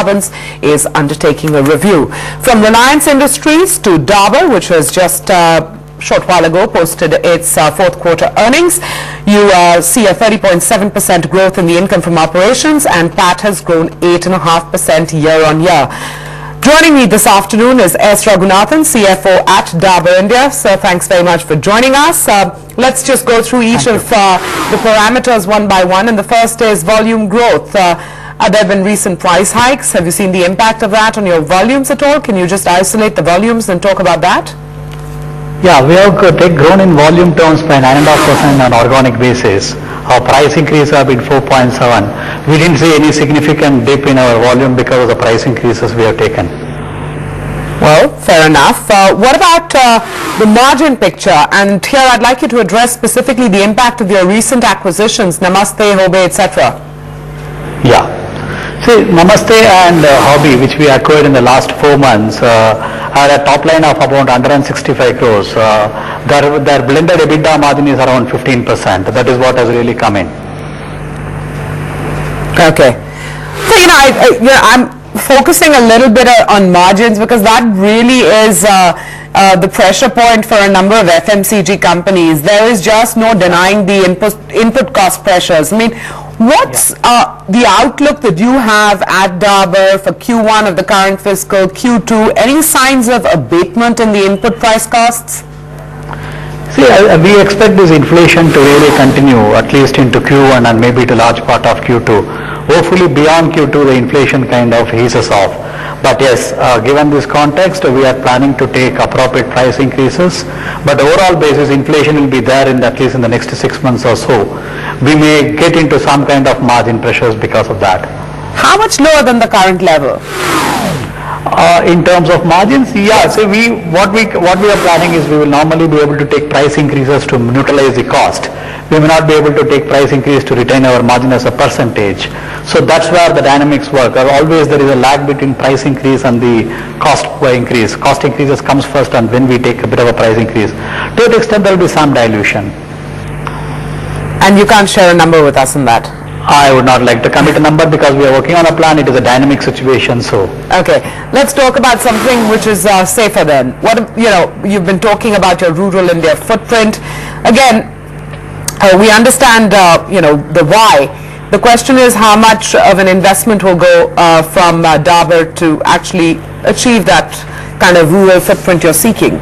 hydrocarbons is undertaking a review. From Reliance Industries to Dabur, which was just short while ago posted its fourth quarter earnings. You see a 30.7% growth in the income from operations, and PAT has grown 8.5% year on year. Joining me this afternoon is S. Raghunathan, CFO at Dabur India. Sir, thanks very much for joining us. Let's just go through each of the parameters one by one. And the first is volume growth. Have there been recent price hikes? Have you seen the impact of that on your volumes at all? Can you just isolate the volumes and talk about that? Yeah, we have grown in volume terms by 9.5% on organic basis. Our price increase have been 4.7. We didn't see any significant dip in our volume because of the price increases we have taken. Well, fair enough. What about the margin picture? And here I'd like you to address specifically the impact of your recent acquisitions, Namaste, Hobe, etc. Yeah. See, Namaste and Hobby, which we acquired in the last 4 months, had a top line of about 165 crores. Their blended EBITDA margin is around 15%. That is what has really come in. Okay. So, I'm focusing a little bit on margins because that really is the pressure point for a number of FMCG companies. There is just no denying the input cost pressures. I mean, what's the outlook that you have at Dabur for Q1 of the current fiscal, Q2? Any signs of abatement in the input price costs? See, we expect this inflation to really continue at least into Q1 and maybe to large part of Q2. Hopefully beyond Q2 the inflation kind of eases off. But yes, given this context, we are planning to take appropriate price increases. But overall basis, inflation will be there in at least in the next 6 months or so. We may get into some kind of margin pressures because of that. How much lower than the current level? In terms of margins, yeah. So what we are planning is we will normally be able to take price increases to neutralize the cost. We may not be able to take price increase to retain our margin as a percentage. So that's where the dynamics work. Always there is a lag between price increase and the cost increase. Cost increases comes first and then we take a bit of a price increase. To that extent there will be some dilution. And you can't share a number with us on that? I would not like to commit a number because we are working on a plan. It is a dynamic situation. So okay, let's talk about something which is safer then. What you've been talking about your rural India footprint. Again, we understand the why. The question is how much of an investment will go from Dabur to actually achieve that kind of rural footprint you're seeking.